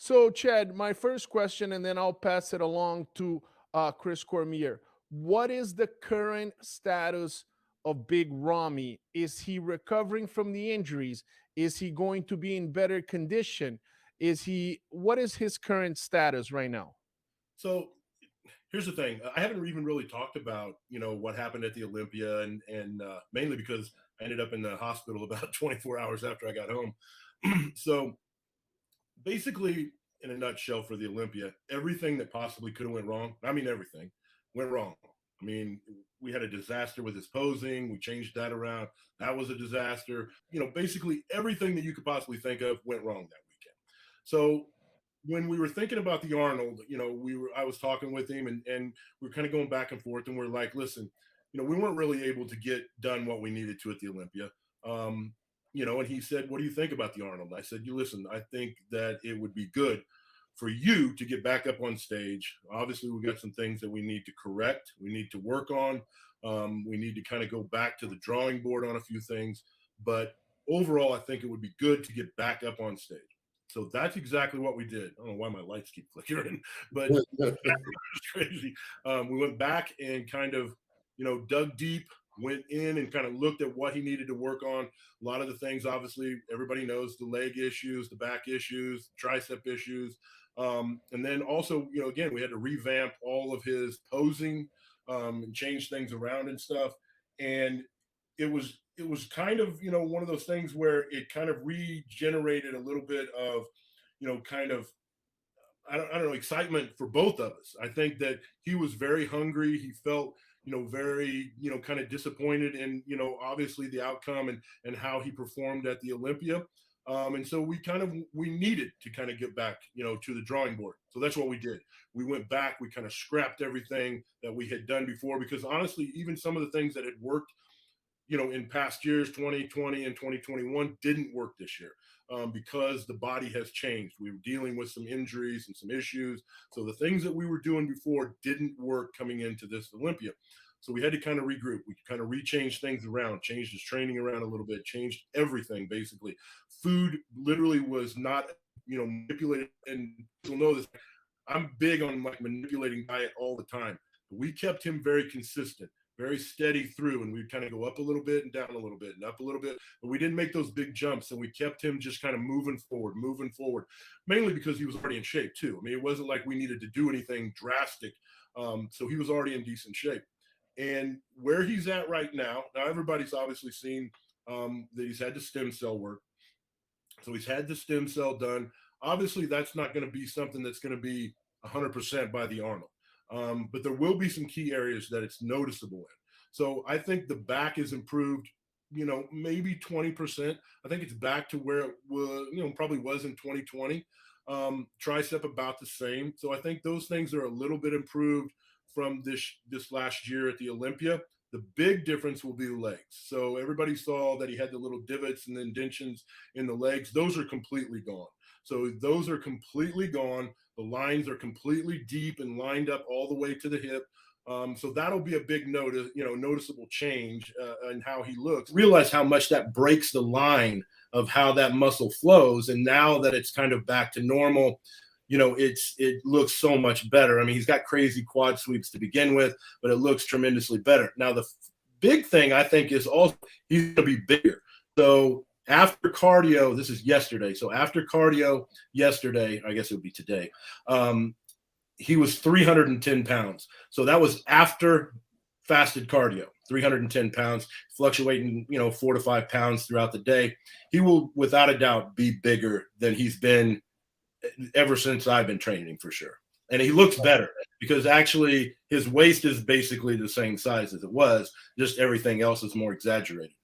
So, Chad, my first question, and then I'll pass it along to Chris Cormier. What is the current status of Big Rami? Is he recovering from the injuries? Is he going to be in better condition? What is his current status right now? So here's the thing. I haven't even really talked about, what happened at the Olympia and mainly because I ended up in the hospital about 24 hours after I got home. So basically, in a nutshell, for the Olympia, everything that possibly could have went wrong, I mean everything, went wrong. I mean, we had a disaster with his posing. We changed that around. That was a disaster. Basically everything that you could possibly think of went wrong that weekend. So when we were thinking about the Arnold, I was talking with him and we were kind of going back and forth, and we're like, listen, we weren't really able to get done what we needed to at the Olympia. And he said, what do you think about the Arnold? I said, you listen, I think that it would be good for you to get back up on stage. Obviously, we got some things that we need to correct. We need to work on. We need to kind of go back to the drawing board on a few things. But overall, I think it would be good to get back up on stage. So that's exactly what we did. I don't know why my lights keep flickering, but it's crazy. We went back and kind of, dug deep, went in and kind of looked at what he needed to work on. A lot of the things, obviously, everybody knows the leg issues, the back issues, tricep issues. And then also, again, we had to revamp all of his posing and change things around and stuff. And it was kind of, one of those things where it kind of regenerated a little bit of, kind of, I don't know, excitement for both of us. I think that he was very hungry. He felt, very, kind of disappointed in, obviously the outcome and how he performed at the Olympia. And so we needed to kind of get back, to the drawing board. So that's what we did. We went back, we kind of scrapped everything that we had done before, because honestly, even some of the things that had worked, in past years, 2020 and 2021, didn't work this year because the body has changed. We were dealing with some injuries and some issues. So the things that we were doing before didn't work coming into this Olympia. So we had to kind of regroup. We kind of rechange things around, changed his training around a little bit, changed everything basically. Food literally was not, manipulated. And you'll know this. I'm big on like manipulating diet all the time. But we kept him very consistent, very steady through, and we'd kind of go up a little bit and down a little bit and up a little bit, but we didn't make those big jumps, and we kept him just kind of moving forward, mainly because he was already in shape too. I mean, it wasn't like we needed to do anything drastic. So he was already in decent shape. And where he's at right now everybody's obviously seen that he's had the stem cell work. So he's had the stem cell done. Obviously, that's not going to be something that's going to be 100% by the Arnold. But there will be some key areas that it's noticeable in. So I think the back is improved, maybe 20%. I think it's back to where it was, probably was in 2020. Tricep about the same. So I think those things are a little bit improved from this last year at the Olympia. The big difference will be the legs. So everybody saw that he had the little divots and indentions in the legs. Those are completely gone. So those are completely gone. The lines are completely deep and lined up all the way to the hip. So that'll be a big noticeable change in how he looks. Realize how much that breaks the line of how that muscle flows. And now that it's kind of back to normal, it looks so much better. I mean, he's got crazy quad sweeps to begin with, but it looks tremendously better. Now, the big thing I think is also he's going to be bigger. So after cardio, this is yesterday. So after cardio yesterday, I guess it would be today, he was 310 pounds. So that was after fasted cardio, 310 pounds, fluctuating, 4 to 5 pounds throughout the day. He will, without a doubt, be bigger than he's been ever since I've been training, for sure. And he looks better because actually his waist is basically the same size as it was, just everything else is more exaggerated.